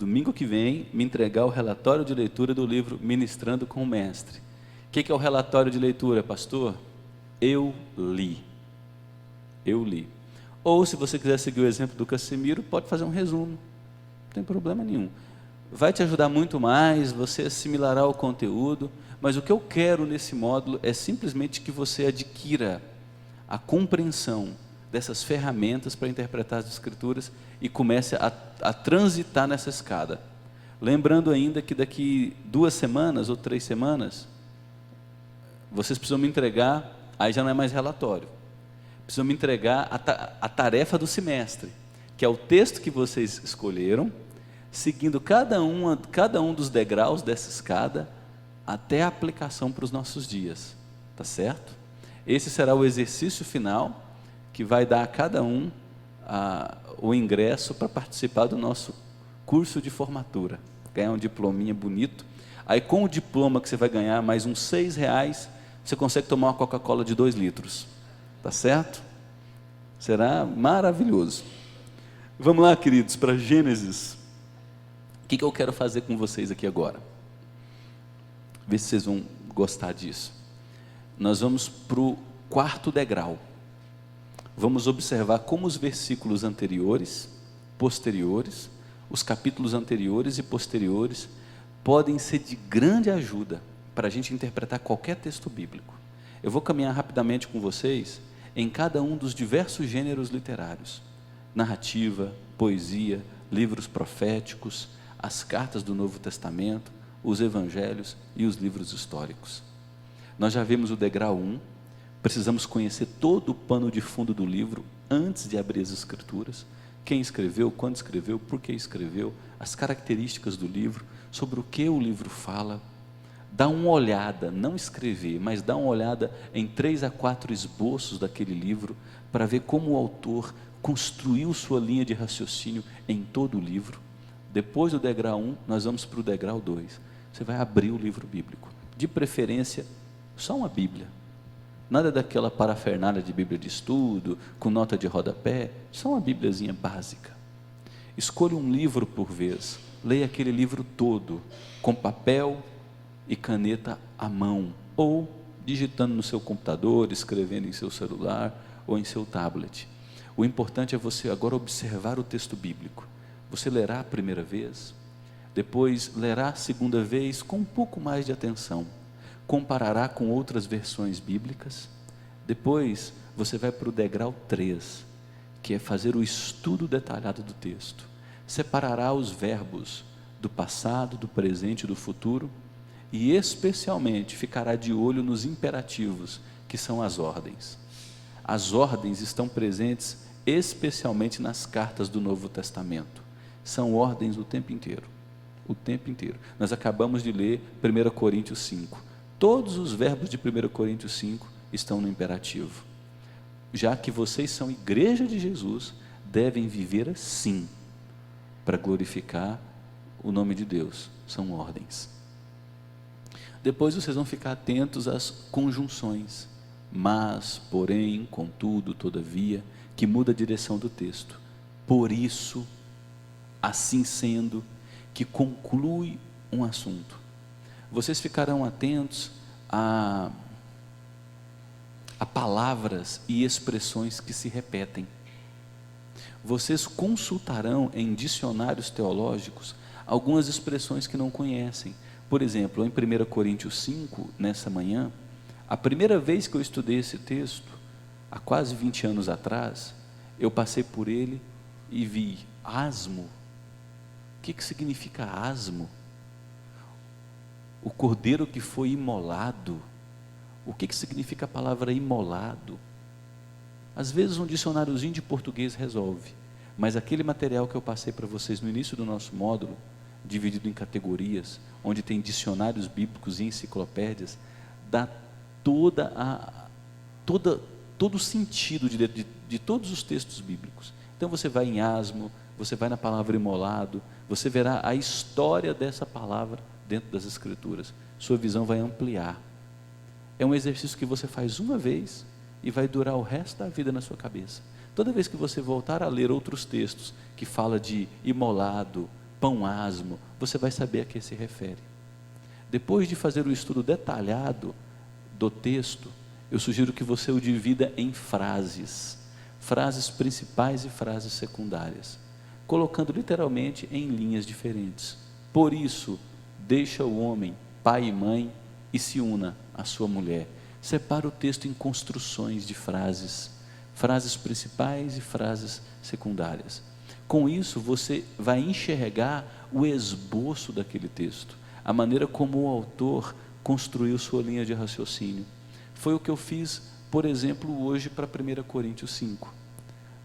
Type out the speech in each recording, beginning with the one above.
domingo que vem, me entregar o relatório de leitura do livro Ministrando com o Mestre. O que é o relatório de leitura, pastor? Eu li. Eu li. Ou, se você quiser seguir o exemplo do Casimiro, pode fazer um resumo. Não tem problema nenhum. Vai te ajudar muito mais, você assimilará o conteúdo, mas o que eu quero nesse módulo é simplesmente que você adquira a compreensão dessas ferramentas para interpretar as Escrituras e comece a transitar nessa escada. Lembrando ainda que daqui 2 semanas ou 3 semanas, vocês precisam me entregar, aí já não é mais relatório, precisam me entregar a tarefa do semestre, que é o texto que vocês escolheram, seguindo cada um dos degraus dessa escada, até a aplicação para os nossos dias, tá certo? Esse será o exercício final, que vai dar a cada um o ingresso para participar do nosso curso de formatura, ganhar um diplominha bonito. Aí, com o diploma que você vai ganhar, mais uns R$6, você consegue tomar uma Coca-Cola de 2 litros, tá certo? Será maravilhoso. Vamos lá, queridos, para Gênesis. O que eu quero fazer com vocês aqui agora? Ver se vocês vão gostar disso. Nós vamos para o 4º degrau. Vamos observar como os versículos anteriores, posteriores, os capítulos anteriores e posteriores podem ser de grande ajuda para a gente interpretar qualquer texto bíblico. Eu vou caminhar rapidamente com vocês em cada um dos diversos gêneros literários: narrativa, poesia, livros proféticos, as cartas do Novo Testamento, os evangelhos e os livros históricos. Nós já vimos o degrau 1, precisamos conhecer todo o pano de fundo do livro antes de abrir as Escrituras: quem escreveu, quando escreveu, por que escreveu, as características do livro, sobre o que o livro fala. Dá uma olhada, não escrever, mas dá uma olhada em 3 a 4 esboços daquele livro, para ver como o autor construiu sua linha de raciocínio em todo o livro. Depois do degrau 1, nós vamos para o degrau 2. Você vai abrir o livro bíblico, de preferência, só uma Bíblia. Nada daquela parafernália de Bíblia de estudo, com nota de rodapé, só uma Bíbliazinha básica. Escolha um livro por vez, leia aquele livro todo, com papel e caneta à mão, ou digitando no seu computador, escrevendo em seu celular ou em seu tablet. O importante é você agora observar o texto bíblico. Você lerá a primeira vez, depois lerá a segunda vez com um pouco mais de atenção, comparará com outras versões bíblicas, depois você vai para o degrau 3, que é fazer o estudo detalhado do texto. Separará os verbos do passado, do presente e do futuro, e especialmente ficará de olho nos imperativos, que são as ordens. As ordens estão presentes especialmente nas cartas do Novo Testamento. São ordens o tempo inteiro, o tempo inteiro. Nós acabamos de ler 1 Coríntios 5. Todos os verbos de 1 Coríntios 5 estão no imperativo. Já que vocês são igreja de Jesus, devem viver assim, para glorificar o nome de Deus. São ordens. Depois vocês vão ficar atentos às conjunções: mas, porém, contudo, todavia, que muda a direção do texto. Por isso, assim sendo, que conclui um assunto. Vocês ficarão atentos a palavras e expressões que se repetem. Vocês consultarão em dicionários teológicos algumas expressões que não conhecem. Por exemplo, em 1 Coríntios 5, nessa manhã, a primeira vez que eu estudei esse texto, há quase 20 anos atrás, eu passei por ele e vi asmo. O que significa asmo? O cordeiro que foi imolado. O que significa a palavra imolado? Às vezes um dicionáriozinho de português resolve, mas aquele material que eu passei para vocês no início do nosso módulo, dividido em categorias, onde tem dicionários bíblicos e enciclopédias, dá todo o sentido de todos os textos bíblicos. Então você vai em asmo, você vai na palavra imolado, você verá a história dessa palavra dentro das Escrituras. Sua visão vai ampliar. É um exercício que você faz uma vez e vai durar o resto da vida na sua cabeça. Toda vez que você voltar a ler outros textos que fala de imolado, pão asmo, você vai saber a que se refere. Depois de fazer o estudo detalhado do texto, eu sugiro que você o divida em frases principais e frases secundárias, colocando literalmente em linhas diferentes. Por isso, deixa o homem, pai e mãe, e se una à sua mulher. Separa o texto em construções de frases principais e frases secundárias. Com isso, você vai enxergar o esboço daquele texto, a maneira como o autor construiu sua linha de raciocínio. Foi o que eu fiz, por exemplo, hoje para 1 Coríntios 5.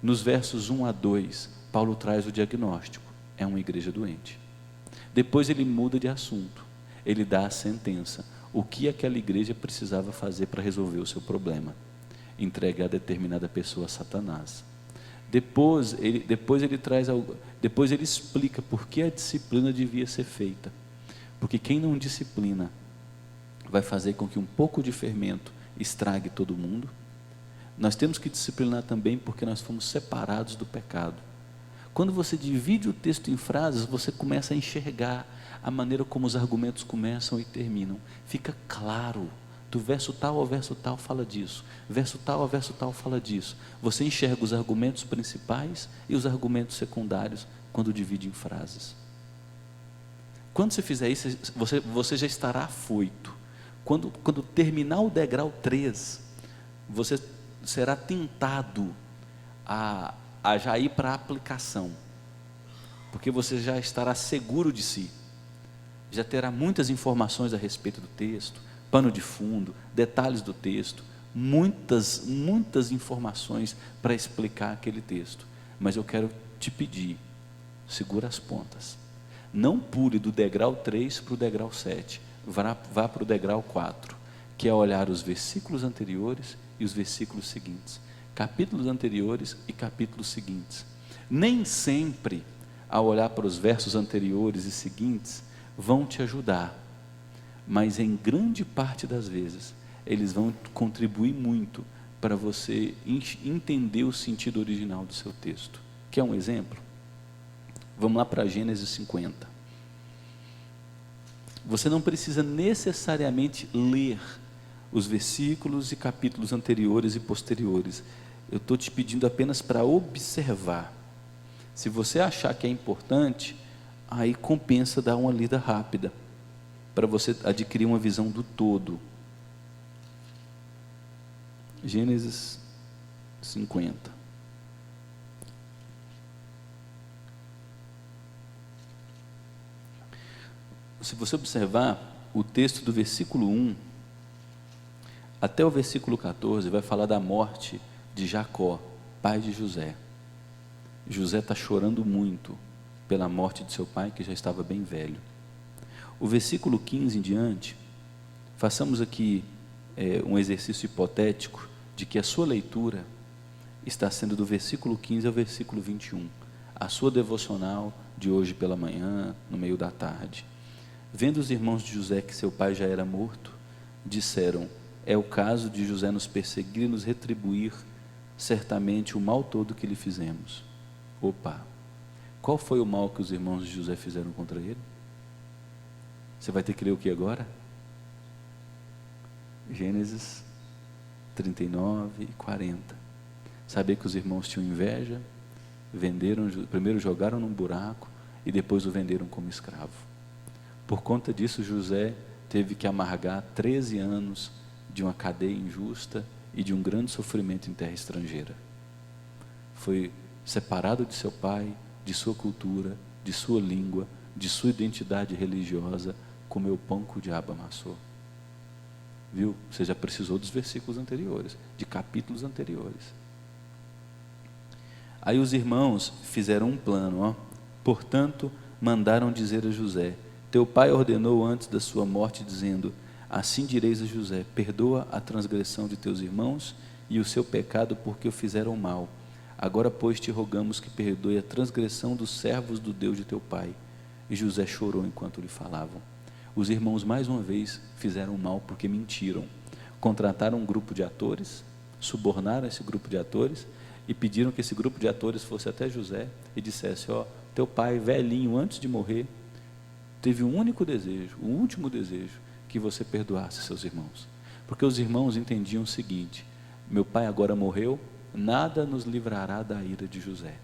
Nos versos 1 a 2, Paulo traz o diagnóstico: é uma igreja doente. Depois ele muda de assunto, ele dá a sentença, o que aquela igreja precisava fazer para resolver o seu problema: entregar determinada pessoa a Satanás. Depois ele explica por que a disciplina devia ser feita, porque quem não disciplina vai fazer com que um pouco de fermento estrague todo mundo. Nós temos que disciplinar também porque nós fomos separados do pecado. Quando você divide o texto em frases, você começa a enxergar a maneira como os argumentos começam e terminam. Fica claro, do verso tal ao verso tal fala disso, verso tal ao verso tal fala disso. Você enxerga os argumentos principais e os argumentos secundários quando divide em frases. Quando você fizer isso, você já estará afoito. Quando terminar o degrau 3, você será tentado a já ir para a aplicação, porque você já estará seguro de si, já terá muitas informações a respeito do texto, pano de fundo, detalhes do texto, muitas informações para explicar aquele texto. Mas eu quero te pedir, segura as pontas, não pule do degrau 3 para o degrau 7, vá para o degrau 4, que é olhar os versículos anteriores e os versículos seguintes, capítulos anteriores e capítulos seguintes. Nem sempre, ao olhar para os versos anteriores e seguintes, vão te ajudar, mas em grande parte das vezes, eles vão contribuir muito para você entender o sentido original do seu texto. Quer um exemplo? Vamos lá para Gênesis 50. Você não precisa necessariamente ler os versículos e capítulos anteriores e posteriores. Eu estou te pedindo apenas para observar. Se você achar que é importante, aí compensa dar uma lida rápida, para você adquirir uma visão do todo. Gênesis 50. Se você observar, o texto do versículo 1 até o versículo 14 vai falar da morte de Jacó, pai de José. José está chorando muito pela morte de seu pai, que já estava bem velho. O versículo 15 em diante, façamos aqui um exercício hipotético de que a sua leitura está sendo do versículo 15 ao versículo 21, a sua devocional de hoje pela manhã, no meio da tarde. Vendo os irmãos de José que seu pai já era morto, disseram: é o caso de José nos perseguir e nos retribuir certamente o mal todo que lhe fizemos. Opa, qual foi o mal que os irmãos de José fizeram contra ele? Você vai ter que ler o que agora? Gênesis 39 e 40. Saber que os irmãos tinham inveja, venderam, primeiro jogaram num buraco e depois o venderam como escravo. Por conta disso, José teve que amargar 13 anos de uma cadeia injusta e de um grande sofrimento em terra estrangeira. Foi separado de seu pai, de sua cultura, de sua língua, de sua identidade religiosa, comeu pão que o diabo amassou. Viu? Você já precisou dos versículos anteriores, de capítulos anteriores. Aí os irmãos fizeram um plano, portanto, mandaram dizer a José: teu pai ordenou antes da sua morte, dizendo: assim direis a José, perdoa a transgressão de teus irmãos e o seu pecado, porque o fizeram mal. Agora, pois, te rogamos que perdoe a transgressão dos servos do Deus de teu pai. E José chorou enquanto lhe falavam. Os irmãos, mais uma vez, fizeram mal porque mentiram. Contrataram um grupo de atores, subornaram esse grupo de atores e pediram que esse grupo de atores fosse até José e dissesse: Teu pai, velhinho, antes de morrer, teve um único desejo, o último desejo, que você perdoasse seus irmãos. Porque os irmãos entendiam o seguinte: meu pai agora morreu, nada nos livrará da ira de José.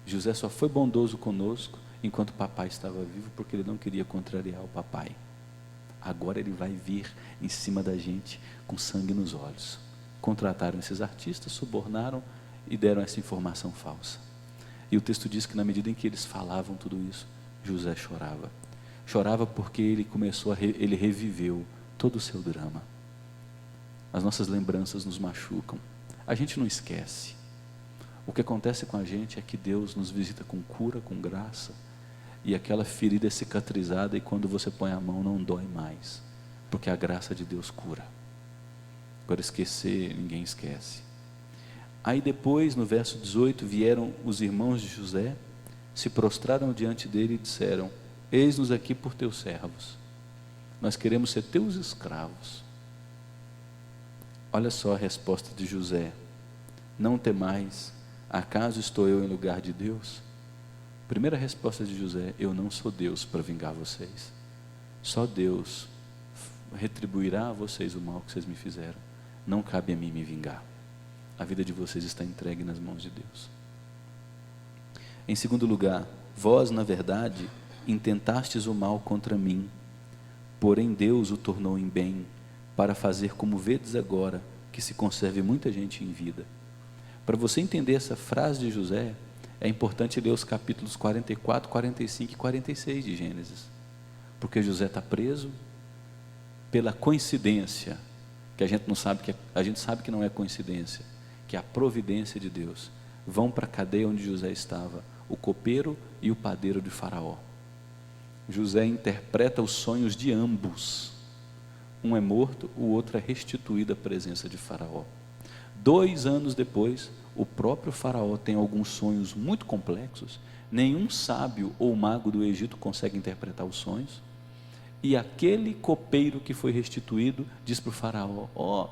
José só foi bondoso conosco enquanto o papai estava vivo, porque ele não queria contrariar o papai. Agora ele vai vir em cima da gente com sangue nos olhos. Contrataram esses artistas, subornaram e deram essa informação falsa. E o texto diz que na medida em que eles falavam tudo isso, José chorava. Chorava porque ele reviveu todo o seu drama. As nossas lembranças nos machucam. A gente não esquece. O que acontece com a gente é que Deus nos visita com cura, com graça, e aquela ferida é cicatrizada, e quando você põe a mão não dói mais, porque a graça de Deus cura. Agora, esquecer, ninguém esquece. Aí depois, no verso 18, vieram os irmãos de José, se prostraram diante dele e disseram: eis-nos aqui por teus servos, nós queremos ser teus escravos. Olha só a resposta de José: não temais, acaso estou eu em lugar de Deus? Primeira resposta de José: eu não sou Deus para vingar vocês, só Deus retribuirá a vocês o mal que vocês me fizeram, não cabe a mim me vingar, a vida de vocês está entregue nas mãos de Deus. Em segundo lugar, vós na verdade intentastes o mal contra mim, porém Deus o tornou em bem, para fazer como vedes agora, que se conserve muita gente em vida. Para você entender essa frase de José, é importante ler os capítulos 44, 45 e 46 de Gênesis, porque José está preso pela coincidência, que a gente não sabe, a gente sabe que não é coincidência, que é a providência de Deus. Vão para a cadeia onde José estava, o copeiro e o padeiro de Faraó. José interpreta os sonhos de ambos. Um é morto, o outro é restituído à presença de Faraó. 2 anos depois, o próprio Faraó tem alguns sonhos muito complexos. Nenhum sábio ou mago do Egito consegue interpretar os sonhos. E aquele copeiro que foi restituído diz para o Faraó: ó,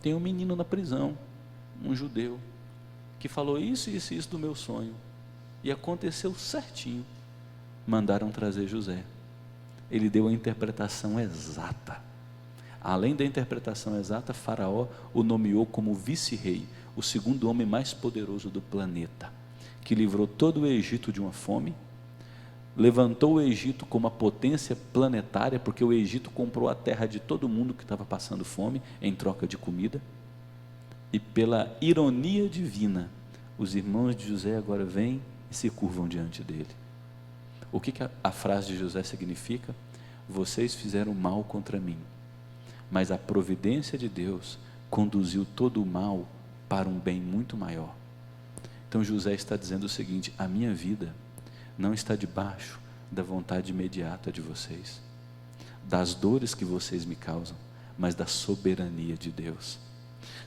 tem um menino na prisão, um judeu, que falou isso e isso do meu sonho, e aconteceu certinho. Mandaram trazer José. Ele deu a interpretação exata. Além da interpretação exata, Faraó o nomeou como vice-rei, o segundo homem mais poderoso do planeta, que livrou todo o Egito de uma fome, levantou o Egito como uma potência planetária, porque o Egito comprou a terra de todo mundo que estava passando fome, em troca de comida. E pela ironia divina, os irmãos de José agora vêm e se curvam diante dele. O que a frase de José significa? Vocês fizeram mal contra mim, mas a providência de Deus conduziu todo o mal para um bem muito maior. Então José está dizendo o seguinte: a minha vida não está debaixo da vontade imediata de vocês, das dores que vocês me causam, mas da soberania de Deus.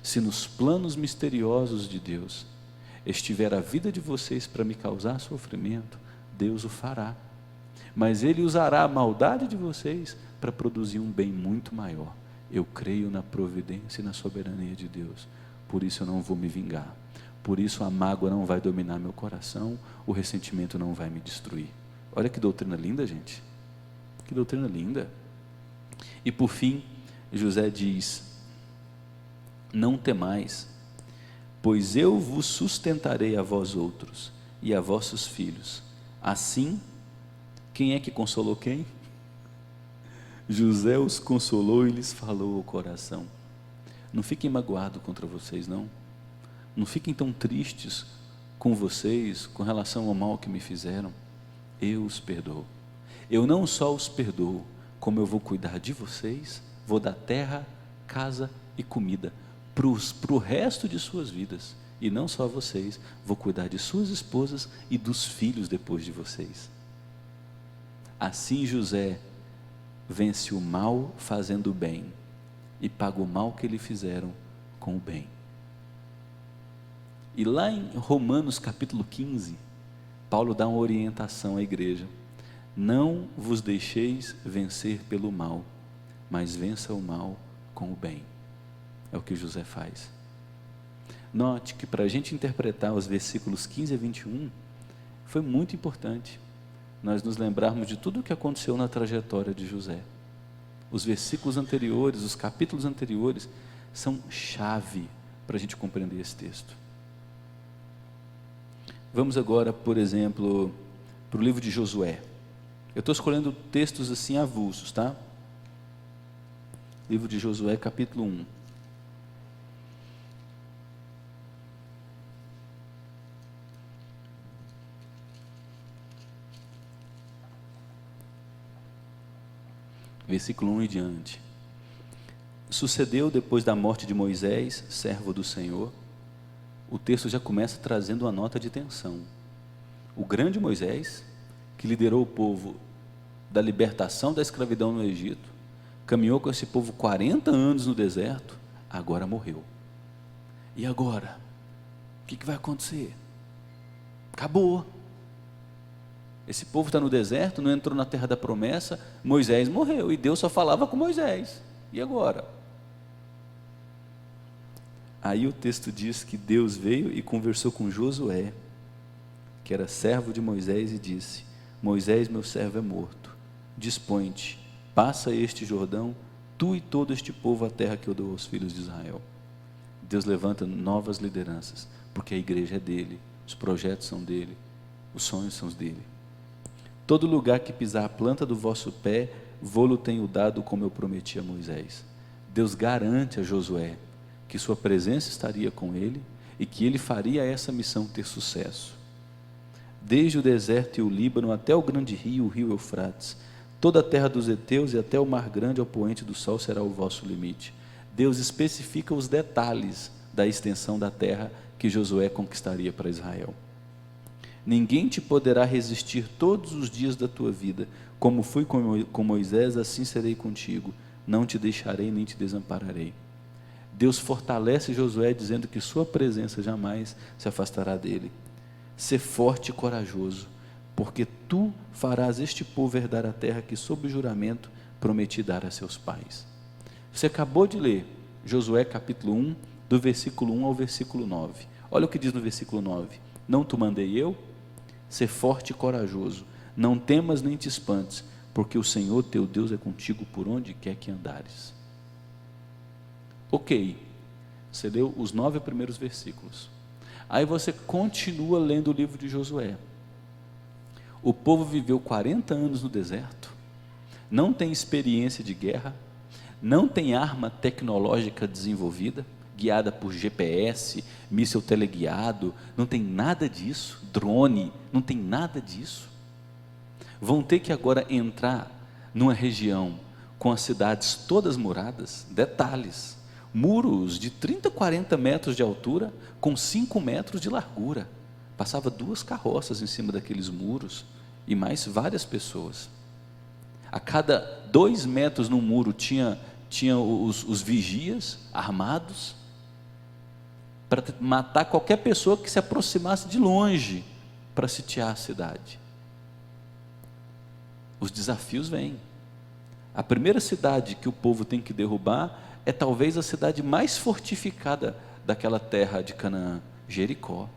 Se nos planos misteriosos de Deus estiver a vida de vocês para me causar sofrimento, Deus o fará, mas Ele usará a maldade de vocês para produzir um bem muito maior. Eu creio na providência e na soberania de Deus, por isso eu não vou me vingar, por isso a mágoa não vai dominar meu coração, o ressentimento não vai me destruir. Olha que doutrina linda, gente, que doutrina linda. E por fim, José diz: não temais, pois eu vos sustentarei a vós outros e a vossos filhos. Assim, quem é que consolou quem? José os consolou e lhes falou ao coração. Não fiquem magoados contra vocês, não. Não fiquem tão tristes com vocês, com relação ao mal que me fizeram. Eu os perdoo. Eu não só os perdoo, como eu vou cuidar de vocês, vou dar terra, casa e comida para o resto de suas vidas. E não só vocês, vou cuidar de suas esposas e dos filhos depois de vocês. Assim José vence o mal fazendo o bem e paga o mal que lhe fizeram com o bem. E lá em Romanos capítulo 15, Paulo dá uma orientação à igreja: não vos deixeis vencer pelo mal, mas vença o mal com o bem. É o que José faz. Note que para a gente interpretar os versículos 15 a 21, Foi muito importante nós nos lembrarmos de tudo o que aconteceu na trajetória de José. Os versículos anteriores, os capítulos anteriores, são chave para a gente compreender esse texto. Vamos agora, por exemplo, para o livro de Josué. Eu estou escolhendo textos assim avulsos, tá? Livro de Josué, capítulo 1. Versículo 1 e diante. Sucedeu depois da morte de Moisés, servo do Senhor. O texto já começa trazendo uma nota de tensão. O grande Moisés, que liderou o povo da libertação da escravidão no Egito, caminhou com esse povo 40 anos no deserto, agora morreu. E agora? O que vai acontecer? Acabou. Esse povo está no deserto, não entrou na terra da promessa, Moisés morreu, e Deus só falava com Moisés. E agora? Aí o texto diz que Deus veio e conversou com Josué, que era servo de Moisés, e disse: Moisés, meu servo, é morto. Dispõe-te, passa este Jordão, tu e todo este povo, a terra que eu dou aos filhos de Israel. Deus levanta novas lideranças, porque a igreja é dele, os projetos são dele, os sonhos são dele. Todo lugar que pisar a planta do vosso pé, vô-lo tenho dado, como eu prometi a Moisés. Deus garante a Josué que sua presença estaria com ele e que ele faria essa missão ter sucesso. Desde o deserto e o Líbano até o grande rio, o rio Eufrates, toda a terra dos heteus e até o mar grande ao poente do sol será o vosso limite. Deus especifica os detalhes da extensão da terra que Josué conquistaria para Israel. Ninguém te poderá resistir todos os dias da tua vida. Como fui com Moisés, assim serei contigo. Não te deixarei nem te desampararei. Deus fortalece Josué, dizendo que sua presença jamais se afastará dele. Sê forte e corajoso, porque tu farás este povo herdar a terra que, sob juramento, prometi dar a seus pais. Você acabou de ler Josué capítulo 1, do versículo 1 ao versículo 9. Olha o que diz no versículo 9. Não te mandei eu? Sê forte e corajoso, não temas nem te espantes, porque o Senhor teu Deus é contigo por onde quer que andares. Ok, você leu os 9 primeiros versículos. Aí você continua lendo o livro de Josué. O povo viveu 40 anos no deserto, não tem experiência de guerra, não tem arma tecnológica desenvolvida, guiada por GPS, míssil teleguiado, não tem nada disso, drone, não tem nada disso. Vão ter que agora entrar numa região com as cidades todas muradas, detalhes, muros de 30, 40 metros de altura, com 5 metros de largura. Passava 2 carroças em cima daqueles muros, e mais várias pessoas. A cada 2 metros no muro tinha os vigias armados, para matar qualquer pessoa que se aproximasse de longe, para sitiar a cidade. Os desafios vêm. A primeira cidade que o povo tem que derrubar é talvez a cidade mais fortificada daquela terra de Canaã, Jericó.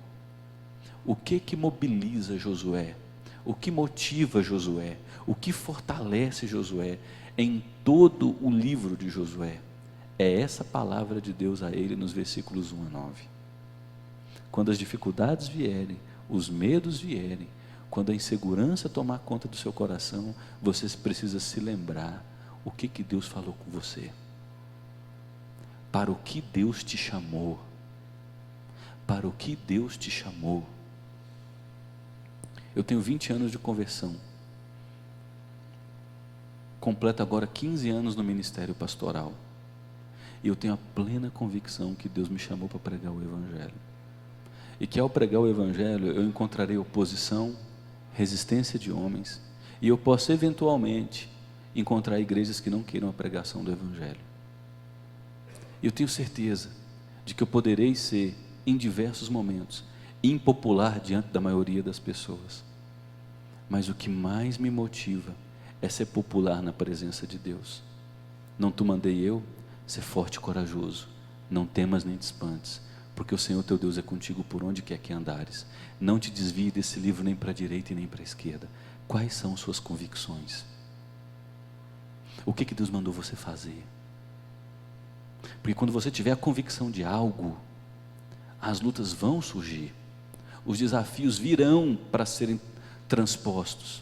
O que mobiliza Josué? O que motiva Josué? O que fortalece Josué em todo o livro de Josué? É essa palavra de Deus a ele nos versículos 1 a 9. Quando as dificuldades vierem, os medos vierem, quando a insegurança tomar conta do seu coração, você precisa se lembrar o que Deus falou com você. Para o que Deus te chamou? Para o que Deus te chamou? Eu tenho 20 anos de conversão. Completo agora 15 anos no ministério pastoral. E eu tenho a plena convicção que Deus me chamou para pregar o Evangelho. E que ao pregar o Evangelho eu encontrarei oposição, resistência de homens, e eu posso eventualmente encontrar igrejas que não queiram a pregação do Evangelho. E eu tenho certeza de que eu poderei ser, em diversos momentos, impopular diante da maioria das pessoas. Mas o que mais me motiva é ser popular na presença de Deus. Não te mandei eu? Ser forte e corajoso, não temas nem te espantes, porque o Senhor teu Deus é contigo por onde quer que andares. Não te desvie desse livro nem para a direita e nem para a esquerda. Quais são suas convicções? O que Deus mandou você fazer? Porque quando você tiver a convicção de algo, as lutas vão surgir, os desafios virão para serem transpostos.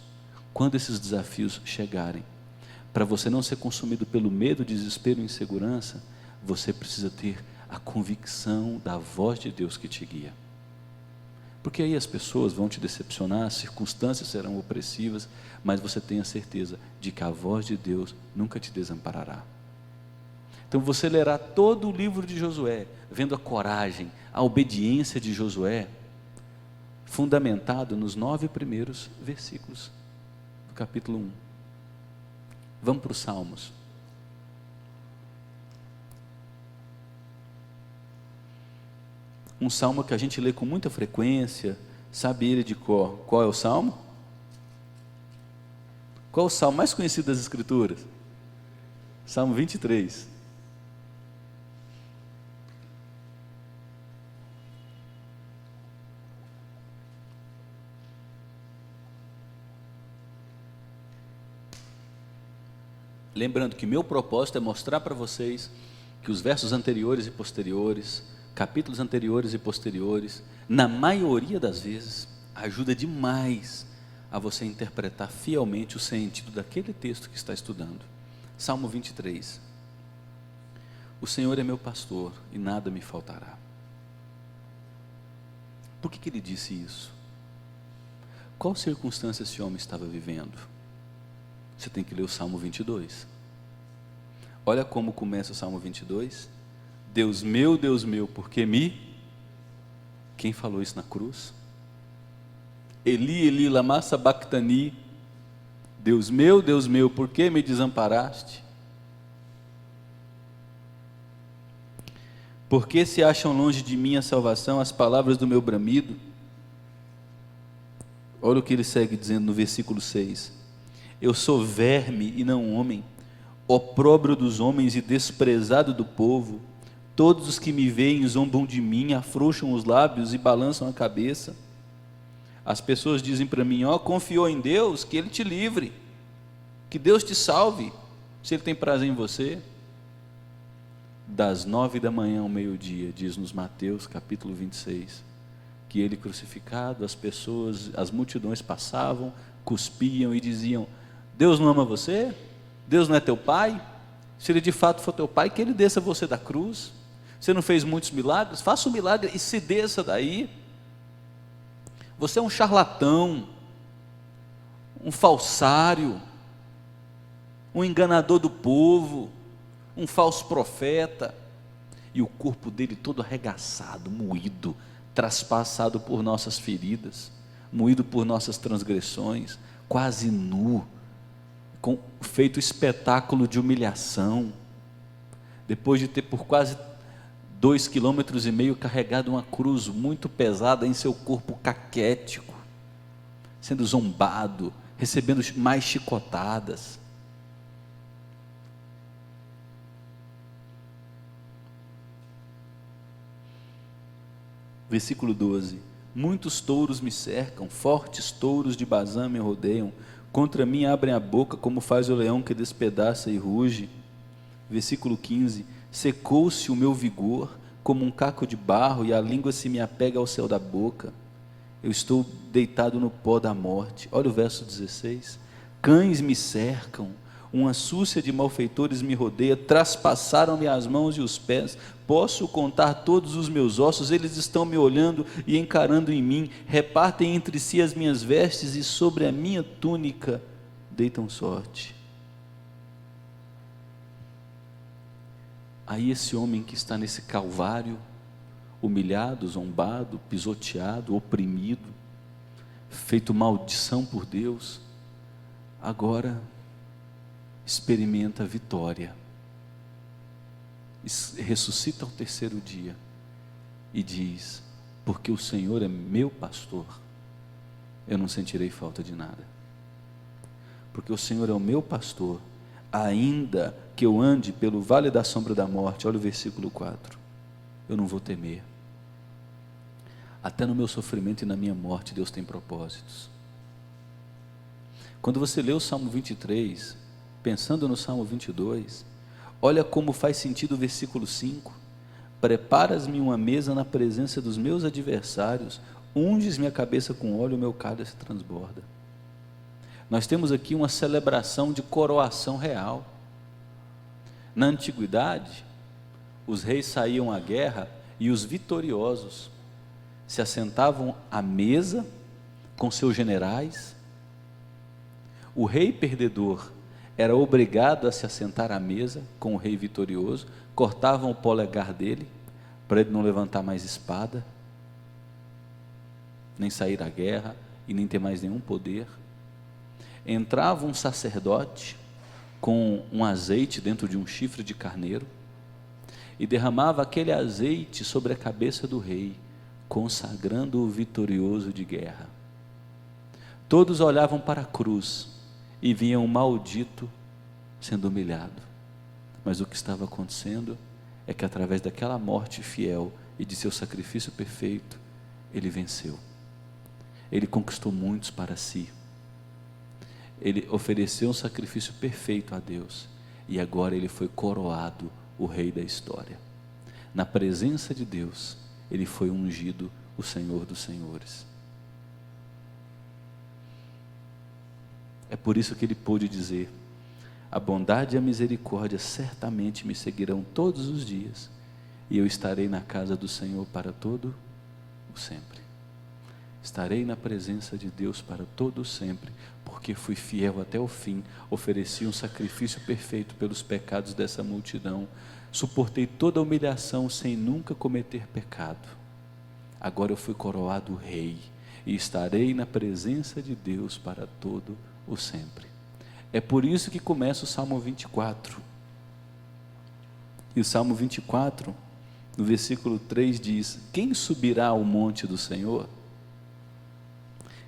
Quando esses desafios chegarem, para você não ser consumido pelo medo, desespero e insegurança, você precisa ter a convicção da voz de Deus que te guia. Porque aí as pessoas vão te decepcionar, as circunstâncias serão opressivas, mas você tem a certeza de que a voz de Deus nunca te desamparará. Então você lerá todo o livro de Josué, vendo a coragem, a obediência de Josué, fundamentado nos 9 primeiros versículos do capítulo 1. Vamos para os Salmos. Um salmo que a gente lê com muita frequência, sabe ele de cor. Qual é o salmo? Qual é o salmo mais conhecido das Escrituras? Salmo 23. Lembrando que meu propósito é mostrar para vocês que os versos anteriores e posteriores, capítulos anteriores e posteriores, na maioria das vezes, ajuda demais a você interpretar fielmente o sentido daquele texto que está estudando. Salmo 23. O Senhor é meu pastor e nada me faltará. Por que ele disse isso? Qual circunstância esse homem estava vivendo? Você tem que ler o Salmo 22. Olha como começa o Salmo 22. Deus meu, por que me... Quem falou isso na cruz? Eli, Eli, lama sabachthani. Deus meu, por que me desamparaste? Por que se acham longe de mim a salvação, as palavras do meu bramido? Olha o que ele segue dizendo no versículo 6. Eu sou verme e não homem, opróbrio dos homens e desprezado do povo. Todos os que me veem zombam de mim, afrouxam os lábios e balançam a cabeça. As pessoas dizem para mim, confiou em Deus, que Ele te livre, que Deus te salve, se Ele tem prazer em você. Das 9 da manhã ao meio-dia, diz-nos Mateus capítulo 26, que Ele crucificado, as pessoas, as multidões passavam, cuspiam e diziam, Deus não ama você? Deus não é teu pai? Se Ele de fato for teu pai, que Ele desça você da cruz. Você não fez muitos milagres? Faça um milagre e se desça daí. Você é um charlatão, um falsário, um enganador do povo, um falso profeta. E o corpo dele todo arregaçado, moído, traspassado por nossas feridas, moído por nossas transgressões, quase nu, com feito espetáculo de humilhação, depois de ter por quase 2,5 km carregado uma cruz muito pesada em seu corpo caquético, sendo zombado, recebendo mais chicotadas. Versículo 12. Muitos touros me cercam, fortes touros de Bazã me rodeiam, contra mim abrem a boca como faz o leão que despedaça e ruge. Versículo 15. Secou-se o meu vigor como um caco de barro e a língua se me apega ao céu da boca. Eu estou deitado no pó da morte. Olha o verso 16. Cães me cercam, uma súcia de malfeitores me rodeia, traspassaram-me as mãos e os pés. Posso contar todos os meus ossos, eles estão me olhando e encarando em mim, repartem entre si as minhas vestes e sobre a minha túnica deitam sorte. Aí esse homem que está nesse calvário, humilhado, zombado, pisoteado, oprimido, feito maldição por Deus, agora experimenta a vitória, ressuscita ao terceiro dia e diz, porque o Senhor é meu pastor, eu não sentirei falta de nada, porque o Senhor é o meu pastor, ainda que eu ande pelo vale da sombra da morte, olha o versículo 4, eu não vou temer, Até no meu sofrimento e na minha morte, Deus tem propósitos. Quando você lê o Salmo 23, pensando no Salmo 22, olha como faz sentido o versículo 5. Preparas-me uma mesa na presença dos meus adversários, unges minha cabeça com óleo, o meu cálice transborda. Nós temos aqui uma celebração de coroação real. Na antiguidade, os reis saíam à guerra e os vitoriosos se assentavam à mesa com seus generais. O rei perdedor era obrigado a se assentar à mesa com o rei vitorioso, cortavam o polegar dele, para ele não levantar mais espada, nem sair à guerra, e nem ter mais nenhum poder. Entrava um sacerdote, com um azeite dentro de um chifre de carneiro, e derramava aquele azeite sobre a cabeça do rei, consagrando-o vitorioso de guerra. Todos olhavam para a cruz, e viam o maldito sendo humilhado, mas o que estava acontecendo é que através daquela morte fiel e de seu sacrifício perfeito, ele venceu, ele conquistou muitos para si, ele ofereceu um sacrifício perfeito a Deus, e agora ele foi coroado o rei da história, na presença de Deus, ele foi ungido o Senhor dos Senhores. É por isso que ele pôde dizer: a bondade e a misericórdia certamente me seguirão todos os dias, e eu estarei na casa do Senhor para todo o sempre. Estarei na presença de Deus para todo o sempre, porque fui fiel até o fim, ofereci um sacrifício perfeito pelos pecados dessa multidão, suportei toda a humilhação sem nunca cometer pecado. Agora eu fui coroado rei, e estarei na presença de Deus para todo o sempre. É por isso que começa o Salmo 24. E o Salmo 24, no versículo 3 diz: quem subirá ao monte do Senhor?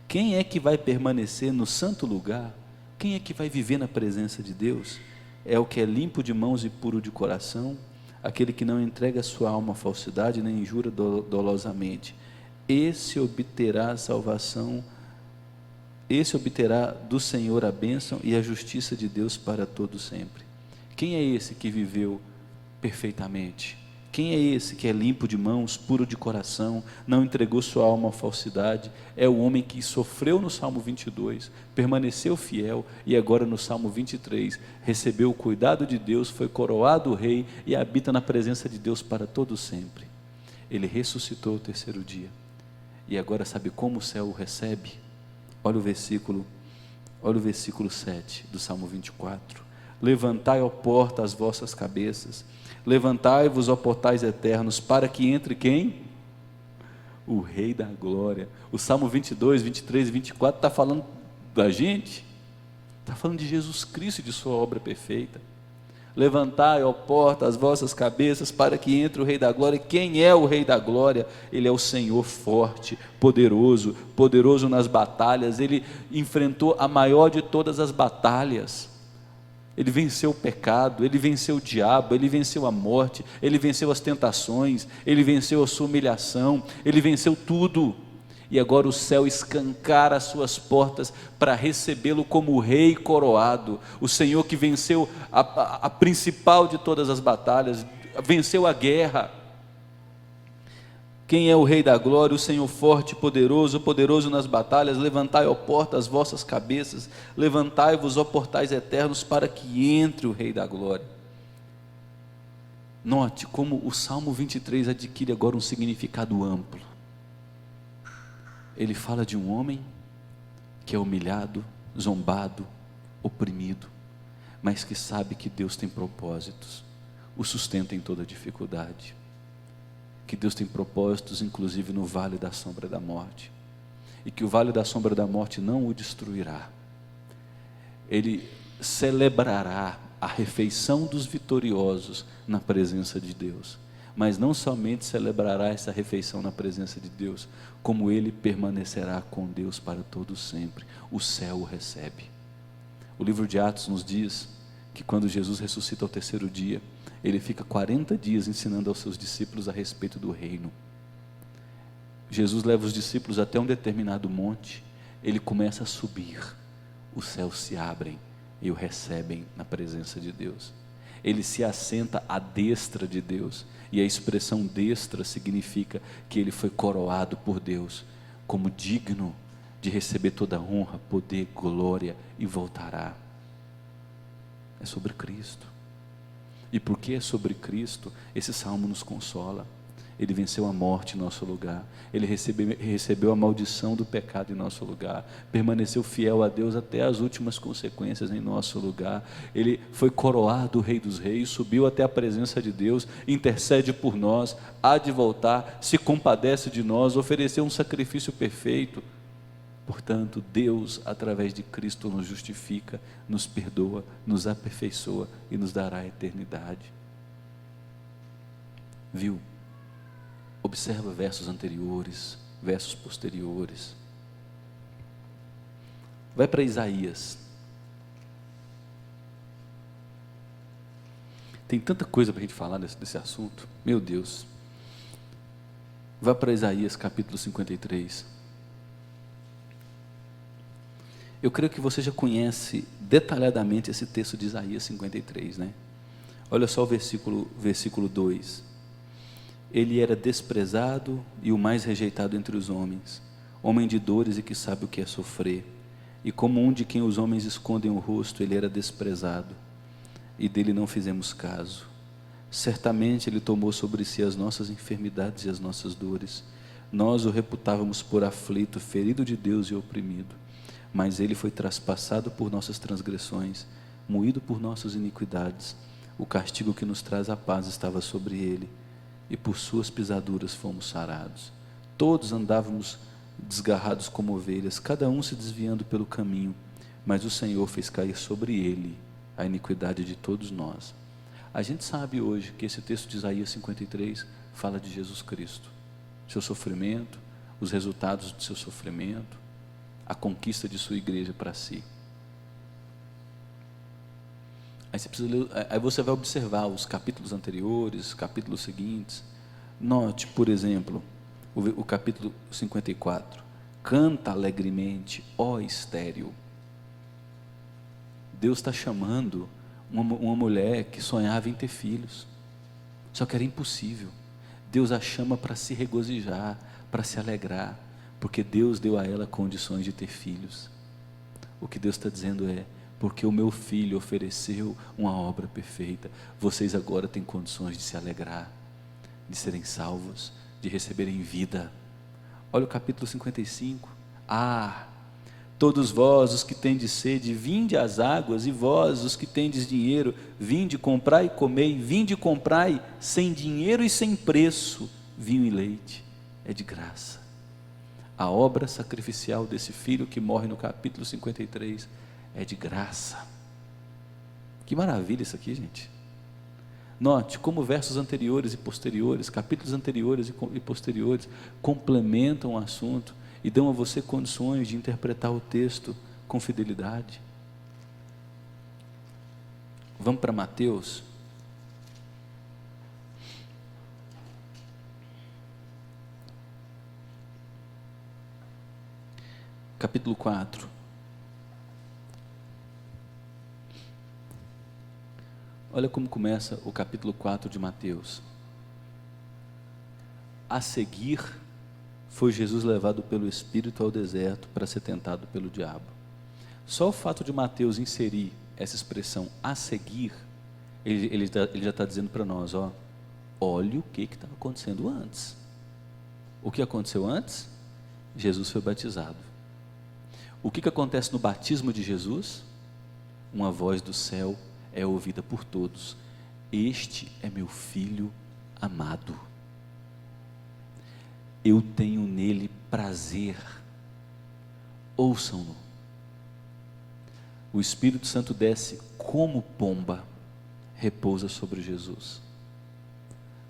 Quem é que vai permanecer no santo lugar? Quem é que vai viver na presença de Deus? É o que é limpo de mãos e puro de coração, aquele que não entrega a sua alma à falsidade, nem jura dolosamente. Esse obterá a salvação, esse obterá do Senhor a bênção e a justiça de Deus para todo sempre. Quem é esse que viveu perfeitamente? Quem é esse que é limpo de mãos, puro de coração, não entregou sua alma à falsidade? É o homem que sofreu no Salmo 22, permaneceu fiel, e agora no Salmo 23, recebeu o cuidado de Deus, foi coroado rei e habita na presença de Deus para todo sempre. Ele ressuscitou ao terceiro dia, e agora sabe como o céu o recebe? Olha o versículo 7 do Salmo 24. Levantai, ó porta, as vossas cabeças, levantai-vos, ó portais eternos, para que entre quem? O Rei da Glória. O Salmo 22, 23 e 24 está falando da gente, está falando de Jesus Cristo e de sua obra perfeita. Levantai, ó porta, as vossas cabeças, para que entre o Rei da Glória. Quem é o Rei da Glória? Ele é o Senhor forte, poderoso, poderoso nas batalhas. Ele enfrentou a maior de todas as batalhas. Ele venceu o pecado, ele venceu o diabo, ele venceu a morte, ele venceu as tentações, ele venceu a sua humilhação, ele venceu tudo. E agora o céu escancara as suas portas para recebê-lo como o rei coroado, o Senhor que venceu a principal de todas as batalhas, venceu a guerra. Quem é o Rei da Glória? O Senhor forte, poderoso, poderoso nas batalhas. Levantai, ó porta, as vossas cabeças, levantai-vos, ó portais eternos, para que entre o Rei da Glória. Note como o Salmo 23 adquire agora um significado amplo. Ele fala de um homem que é humilhado, zombado, oprimido, mas que sabe que Deus tem propósitos, o sustenta em toda dificuldade, que Deus tem propósitos inclusive no vale da sombra da morte, e que o vale da sombra da morte não o destruirá. Ele celebrará a refeição dos vitoriosos na presença de Deus, mas não somente celebrará essa refeição na presença de Deus, como ele permanecerá com Deus para todo sempre. O céu o recebe. O livro de Atos nos diz que quando Jesus ressuscita ao terceiro dia, ele fica 40 dias ensinando aos seus discípulos a respeito do reino. Jesus leva os discípulos até um determinado monte, ele começa a subir, os céus se abrem e o recebem na presença de Deus. Ele se assenta à destra de Deus, e a expressão destra significa que ele foi coroado por Deus como digno de receber toda honra, poder, glória, e voltará. É sobre Cristo. E porque é sobre Cristo, esse salmo nos consola. Ele venceu a morte em nosso lugar, ele recebeu a maldição do pecado em nosso lugar, permaneceu fiel a Deus até as últimas consequências em nosso lugar. Ele foi coroado Rei dos Reis, subiu até a presença de Deus, intercede por nós, há de voltar, se compadece de nós, ofereceu um sacrifício perfeito. Portanto, Deus, através de Cristo, nos justifica, nos perdoa, nos aperfeiçoa e nos dará a eternidade. Viu? Observa versos anteriores, versos posteriores. Vai para Isaías. Tem tanta coisa para a gente falar desse assunto. Meu Deus. Vai para Isaías capítulo 53. Eu creio que você já conhece detalhadamente esse texto de Isaías 53, né? Olha só o versículo 2. Ele era desprezado e o mais rejeitado entre os homens, homem de dores e que sabe o que é sofrer. E como um de quem os homens escondem o rosto, ele era desprezado, e dele não fizemos caso. Certamente ele tomou sobre si as nossas enfermidades e as nossas dores. Nós o reputávamos por aflito, ferido de Deus e oprimido. Mas ele foi traspassado por nossas transgressões, moído por nossas iniquidades. O castigo que nos traz a paz estava sobre ele, e por suas pisaduras fomos sarados. Todos andávamos desgarrados como ovelhas, cada um se desviando pelo caminho, mas o Senhor fez cair sobre ele a iniquidade de todos nós. A gente sabe hoje que esse texto de Isaías 53 fala de Jesus Cristo, seu sofrimento, os resultados do seu sofrimento, a conquista de sua igreja para si. Aí você vai observar os capítulos anteriores, capítulos seguintes. Note, por exemplo, o capítulo 54. Canta alegremente, ó estéril. Deus está chamando uma mulher que sonhava em ter filhos, só que era impossível. Deus a chama para se regozijar, para se alegrar, porque Deus deu a ela condições de ter filhos. O que Deus está dizendo é: porque o meu filho ofereceu uma obra perfeita, vocês agora têm condições de se alegrar, de serem salvos, de receberem vida. Olha o capítulo 55. Todos vós os que tendes sede, vinde às águas, e vós os que tendes dinheiro, vinde, comprai e comei, vinde, comprai sem dinheiro e sem preço, vinho e leite, é de graça. A obra sacrificial desse filho que morre no capítulo 53 é de graça. Que maravilha isso aqui, gente. Note como versos anteriores e posteriores, capítulos anteriores e posteriores, complementam o assunto e dão a você condições de interpretar o texto com fidelidade. Vamos para Mateus. Capítulo 4. Olha como começa o capítulo 4 de Mateus. A seguir, foi Jesus levado pelo Espírito ao deserto para ser tentado pelo diabo. Só o fato de Mateus inserir essa expressão a seguir, ele já está dizendo para nós, olha o que estava acontecendo antes. O que aconteceu antes? Jesus foi batizado. O que acontece no batismo de Jesus? Uma voz do céu é ouvida por todos: este é meu filho amado, eu tenho nele prazer, ouçam-no. O Espírito Santo desce como pomba, repousa sobre Jesus.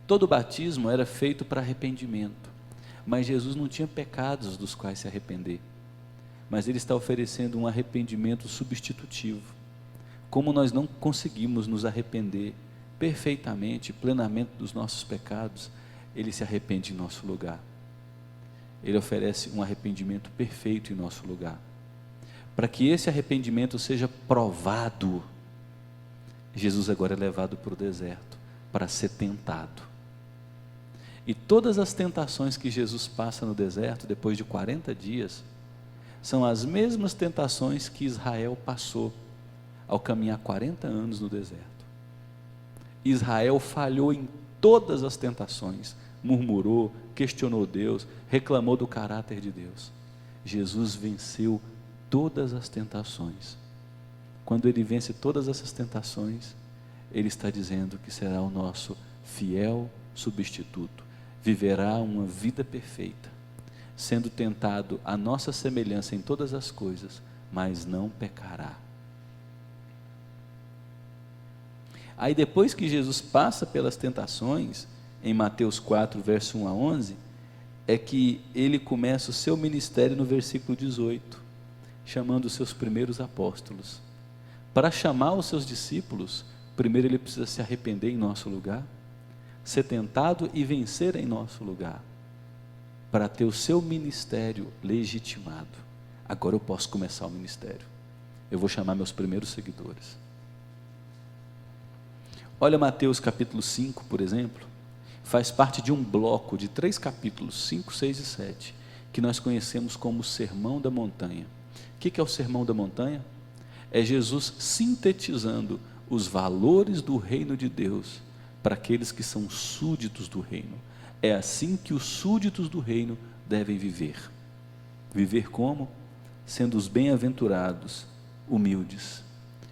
Todo batismo era feito para arrependimento, mas Jesus não tinha pecados dos quais se arrepender, mas ele está oferecendo um arrependimento substitutivo. Como nós não conseguimos nos arrepender perfeitamente, plenamente dos nossos pecados, ele se arrepende em nosso lugar. Ele oferece um arrependimento perfeito em nosso lugar. Para que esse arrependimento seja provado, Jesus agora é levado para o deserto, para ser tentado. E todas as tentações que Jesus passa no deserto, depois de 40 dias, são as mesmas tentações que Israel passou ao caminhar 40 anos no deserto. Israel falhou em todas as tentações, murmurou, questionou Deus, reclamou do caráter de Deus. Jesus venceu todas as tentações. Quando ele vence todas essas tentações, ele está dizendo que será o nosso fiel substituto, viverá uma vida perfeita, sendo tentado à nossa semelhança em todas as coisas, mas não pecará. Aí depois que Jesus passa pelas tentações, em Mateus 4, verso 1 a 11, é que ele começa o seu ministério no versículo 18, chamando os seus primeiros apóstolos. Para chamar os seus discípulos, primeiro ele precisa se arrepender em nosso lugar, ser tentado e vencer em nosso lugar, para ter o seu ministério legitimado. Agora eu posso começar o ministério, eu vou chamar meus primeiros seguidores. Olha Mateus capítulo 5, por exemplo, faz parte de um bloco de 3 capítulos, 5, 6 e 7, que nós conhecemos como o Sermão da Montanha. O que é o Sermão da Montanha? É Jesus sintetizando os valores do reino de Deus para aqueles que são súditos do reino. É assim que os súditos do reino devem viver. Viver como? Sendo os bem-aventurados, humildes,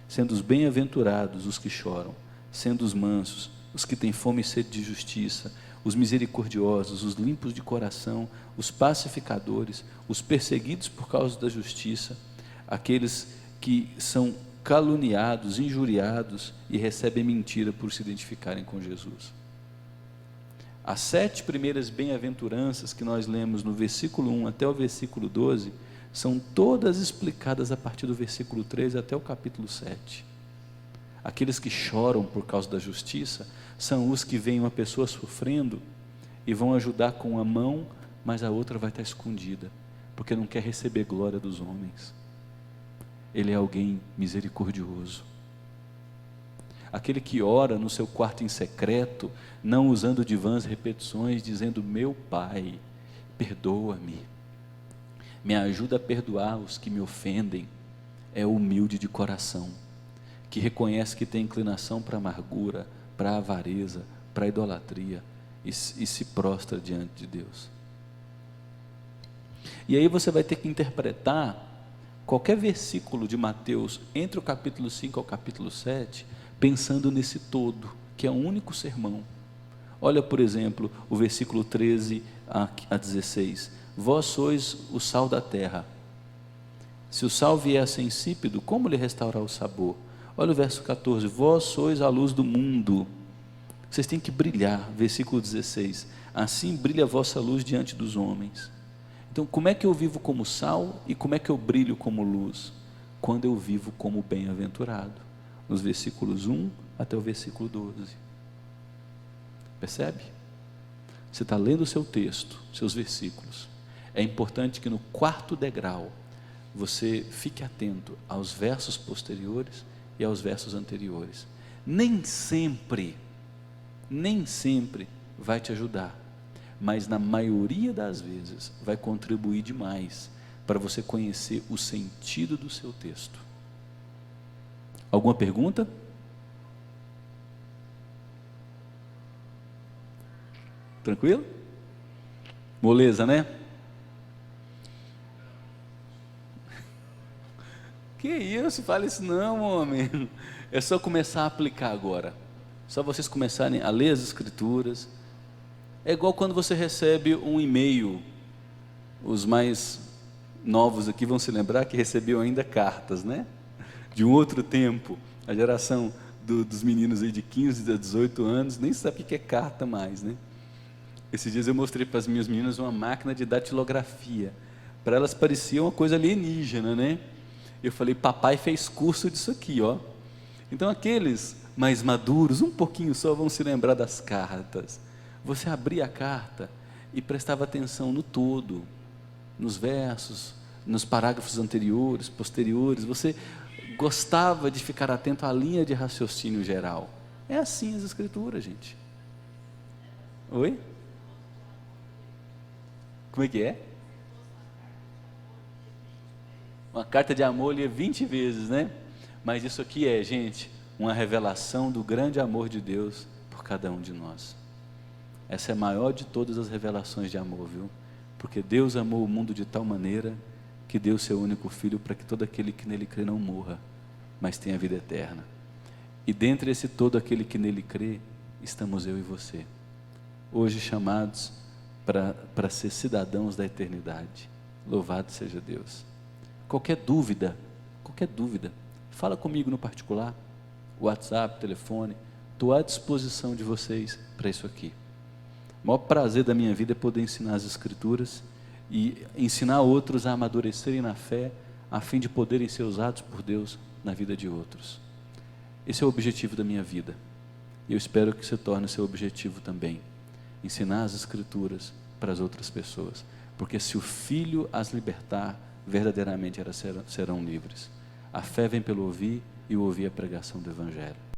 sendo os bem-aventurados os que choram, sendo os mansos, os que têm fome e sede de justiça, os misericordiosos, os limpos de coração, os pacificadores, os perseguidos por causa da justiça, aqueles que são caluniados, injuriados e recebem mentira por se identificarem com Jesus. As 7 primeiras bem-aventuranças que nós lemos no versículo 1 até o versículo 12, são todas explicadas a partir do versículo 13 até o capítulo 7. Aqueles que choram por causa da justiça são os que veem uma pessoa sofrendo e vão ajudar com a mão, mas a outra vai estar escondida, porque não quer receber glória dos homens. Ele é alguém misericordioso. Aquele que ora no seu quarto em secreto, não usando de vãs repetições, dizendo: meu Pai, perdoa-me, me ajuda a perdoar os que me ofendem, é humilde de coração, que reconhece que tem inclinação para a amargura, para a avareza, para a idolatria, e se prostra diante de Deus. E aí você vai ter que interpretar qualquer versículo de Mateus, entre o capítulo 5 ao capítulo 7, pensando nesse todo, que é um único sermão. Olha, por exemplo, o versículo 13 a 16, vós sois o sal da terra, se o sal vier a ser insípido, como lhe restaurar o sabor? Olha o verso 14, vós sois a luz do mundo, vocês têm que brilhar. Versículo 16, assim brilha a vossa luz diante dos homens. Então, como é que eu vivo como sal e como é que eu brilho como luz? Quando eu vivo como bem-aventurado, nos versículos 1 até o versículo 12. Percebe? Você está lendo o seu texto, seus versículos. É importante que no 4º degrau você fique atento aos versos posteriores e aos versos anteriores. Nem sempre vai te ajudar, mas na maioria das vezes vai contribuir demais para você conhecer o sentido do seu texto. Alguma pergunta? Tranquilo? Moleza, né? Que isso, fala isso não, homem. É só começar a aplicar agora. Só vocês começarem a ler as escrituras. É igual quando você recebe um e-mail. Os mais novos aqui vão se lembrar que recebiam ainda cartas, né? De um outro tempo. A geração dos meninos aí de 15 a 18 anos nem sabe o que é carta mais, né? Esses dias eu mostrei para as minhas meninas uma máquina de datilografia. Para elas parecia uma coisa alienígena, né? Eu falei, papai fez curso disso aqui, ó. Então aqueles mais maduros, um pouquinho só, vão se lembrar das cartas. Você abria a carta e prestava atenção no todo, nos versos, nos parágrafos anteriores, posteriores, você gostava de ficar atento à linha de raciocínio geral. É assim as Escrituras, gente. Oi? Como é que é? Uma carta de amor lia 20 vezes, né? Mas isso aqui é, gente, uma revelação do grande amor de Deus por cada um de nós. Essa é a maior de todas as revelações de amor, viu? Porque Deus amou o mundo de tal maneira que deu seu único Filho para que todo aquele que nele crê não morra, mas tenha vida eterna. E dentre esse todo aquele que nele crê, estamos eu e você, hoje chamados para ser cidadãos da eternidade. Louvado seja Deus. Qualquer dúvida, fala comigo no particular, WhatsApp, telefone, estou à disposição de vocês para isso aqui. O maior prazer da minha vida é poder ensinar as Escrituras e ensinar outros a amadurecerem na fé, a fim de poderem ser usados por Deus na vida de outros. Esse é o objetivo da minha vida. E eu espero que se torne seu objetivo também. Ensinar as Escrituras para as outras pessoas. Porque se o Filho as libertar, verdadeiramente elas serão livres. A fé vem pelo ouvir, e o ouvir a pregação do Evangelho.